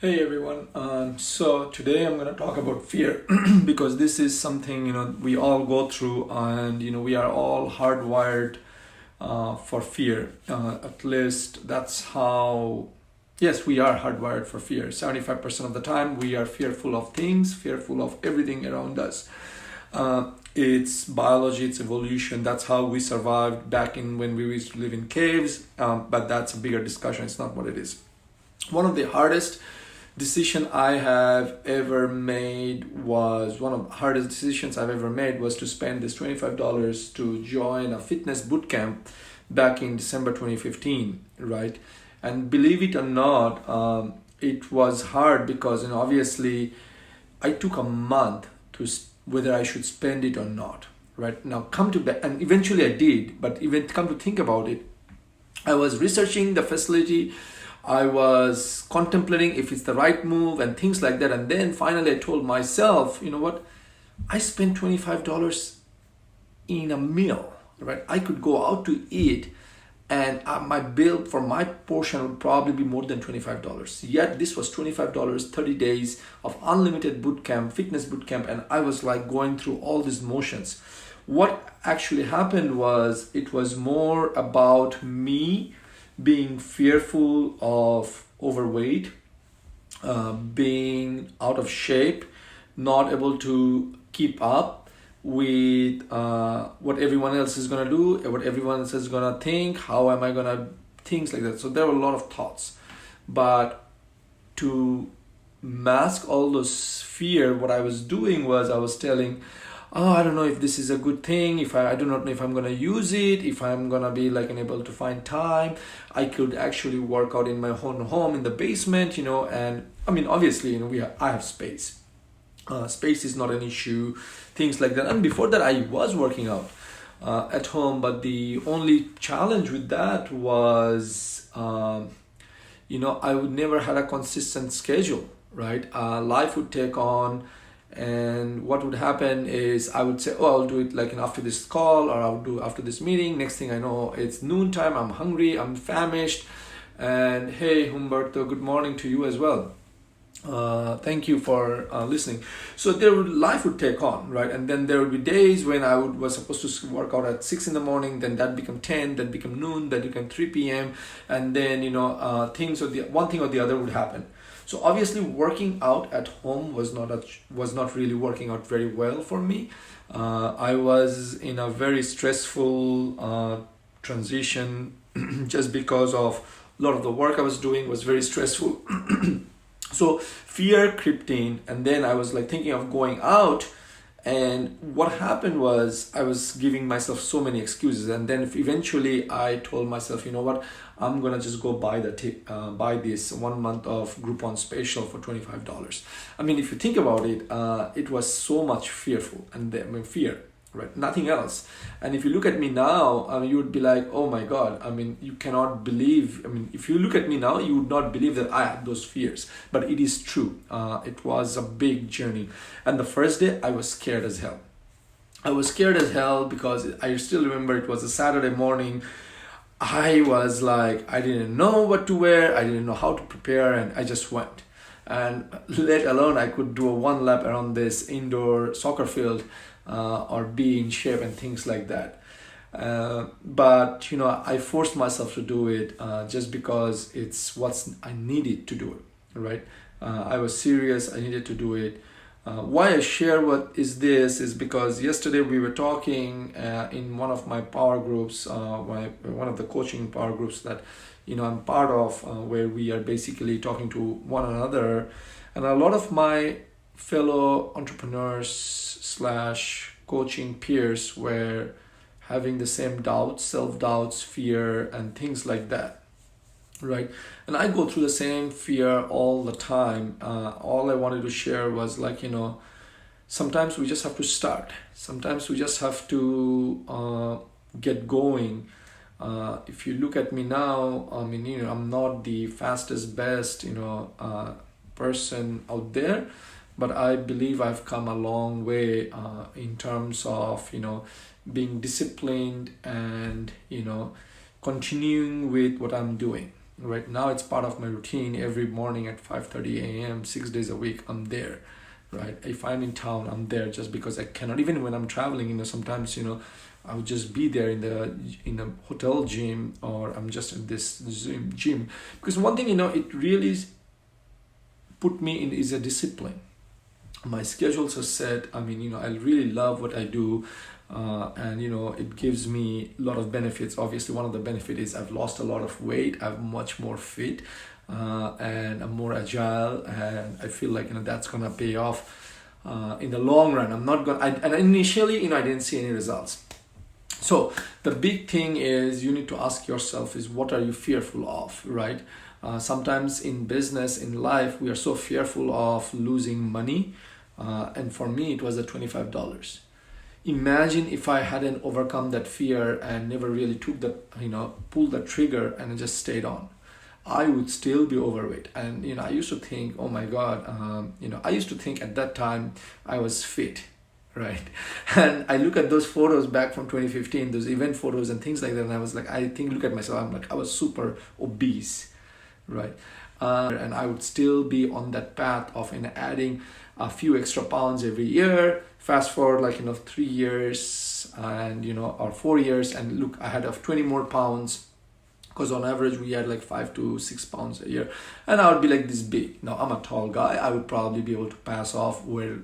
Hey everyone. So today I'm going to talk about fear because this is something we all go through, and we are all hardwired for fear. At least that's how. Yes, we are hardwired for fear. 75% of the time we are fearful of things, fearful of everything around us. It's biology, it's evolution. That's how we survived back in when we used to live in caves. But that's a bigger discussion. It's not what it is. One of the hardest decision I have ever made was one of the hardest decisions I've ever made was to spend this $25 to join a fitness bootcamp back in December 2015, right? And believe it or not, it was hard because obviously I took a month to whether I should spend it or not, right? Now come to that, and eventually I did, but even come to think about it, I was researching the facility. I was contemplating if it's the right move and things like that. And then finally I told myself, you know what? I spent $25 in a meal, right? I could go out to eat and my bill for my portion would probably be more than $25. Yet this was $25, 30 days of unlimited bootcamp, fitness bootcamp. And I was like going through all these motions. What actually happened was it was more about me being fearful of overweight, being out of shape, not able to keep up with what everyone else is gonna do, what everyone else is gonna think, how am I gonna, things like that. So there were a lot of thoughts, but to mask all those fear, what I was doing was I was telling, oh, I don't know if this is a good thing, if I do not know if I'm gonna use it, if I'm gonna be like unable to find time. I could actually work out in my own home in the basement, and I mean obviously I have space. Space is not an issue, things like that. And before that I was working out at home, but the only challenge with that was I would never had a consistent schedule, right? Life would take on. And what would happen is I would say, oh, I'll do it like after this call, or I'll do after this meeting. Next thing I know, it's noontime, I'm hungry, I'm famished. And hey, Humberto, good morning to you as well. Thank you for listening. So life would take on, right? And then there would be days when was supposed to work out at 6 in the morning, then that become 10, that become noon, that become 3 p.m. And then, things or the one thing or the other would happen. So obviously working out at home was not really working out very well for me. I was in a very stressful transition just because of a lot of the work I was doing was very stressful. So fear crept in, and then I was like thinking of going out. And what happened was I was giving myself so many excuses, and then eventually I told myself, you know what, I'm gonna just go buy buy this 1 month of Groupon special for $25. I mean, if you think about it, it was so much fearful, and fear, right? Nothing else. And if you look at me now, you would be like, oh my God, I mean, you cannot believe, if you look at me now, you would not believe that I had those fears, but it is true. It was a big journey. And the first day I was scared as hell. I was scared as hell because I still remember it was a Saturday morning. I was like, I didn't know what to wear, I didn't know how to prepare, and I just went. And let alone I could do a 1 lap around this indoor soccer field, or be in shape and things like that. But I forced myself to do it just because it's what I needed to do it, right? I was serious, I needed to do it. Why I share what is this is because yesterday we were talking in one of my power groups, one of the coaching power groups that I'm part of, where we are basically talking to one another, and a lot of my fellow entrepreneurs / coaching peers were having the same doubts, self-doubts, fear, and things like that, right? And I go through the same fear all the time. All I wanted to share was like, sometimes we just have to start. Sometimes we just have to get going. If you look at me now, I'm not the fastest, best, person out there, but I believe I've come a long way in terms of being disciplined and continuing with what I'm doing, right? Now it's part of my routine. Every morning at 5:30 a.m., 6 days a week, I'm there, right? If I'm in town, I'm there, just because I cannot. Even when I'm traveling, sometimes, I would just be there in the hotel gym, or I'm just in this gym, because one thing, it really put me in is a discipline. My schedules are set. I mean, I really love what I do, and it gives me a lot of benefits. Obviously, one of the benefits is I've lost a lot of weight. I'm much more fit, and I'm more agile, and I feel like that's gonna pay off in the long run. I'm not gonna. And initially, I didn't see any results. So the big thing is you need to ask yourself is, what are you fearful of, right? Sometimes in business, in life, we are so fearful of losing money. And for me, it was the $25. Imagine if I hadn't overcome that fear and never really took pulled the trigger and just stayed on. I would still be overweight. And, I used to think, oh my God, I used to think at that time I was fit, right? And I look at those photos back from 2015, those event photos and things like that. And I was like, look at myself, I'm like, I was super obese, right? And I would still be on that path of adding a few extra pounds every year. Fast forward 3 years and or 4 years, and look, I had 20 more pounds, because on average we had 5 to 6 pounds a year, and I would be this big. Now I'm a tall guy. I would probably be able to pass off wear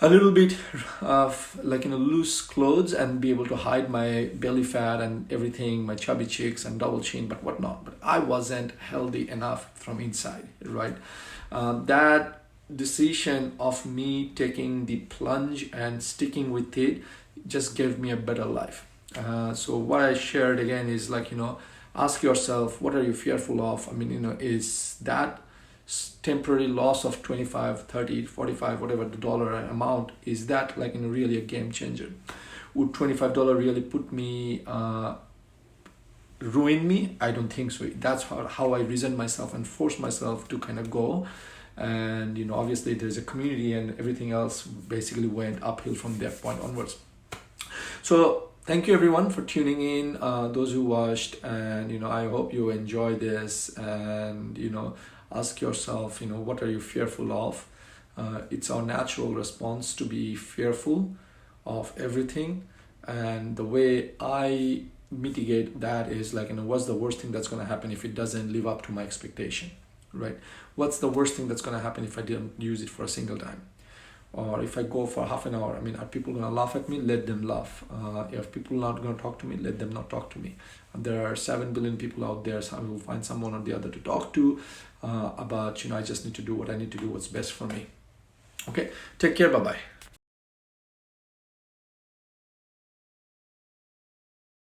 a little bit of loose clothes and be able to hide my belly fat and everything, my chubby cheeks and double chin, but whatnot. But I wasn't healthy enough from inside, right? That decision of me taking the plunge and sticking with it just gave me a better life. So what I shared again is ask yourself, what are you fearful of? I mean, is that temporary loss of 25, 30, 45, whatever the dollar amount, is that really a game changer? Would $25 really put me ruin me? I don't think so. That's how I reason myself and force myself to go. And obviously there's a community, and everything else basically went uphill from that point onwards. So thank you everyone for tuning in, those who watched, and I hope you enjoy this, and ask yourself, what are you fearful of? It's our natural response to be fearful of everything, and the way I mitigate that is what's the worst thing that's going to happen if it doesn't live up to my expectation, right? What's the worst thing that's going to happen if I didn't use it for a single time? Or if I go for half an hour, I mean, are people going to laugh at me? Let them laugh. If people are not going to talk to me, let them not talk to me. There are 7 billion people out there, so I will find someone or the other to talk to about, I just need to do what I need to do, what's best for me. Okay, take care, bye-bye.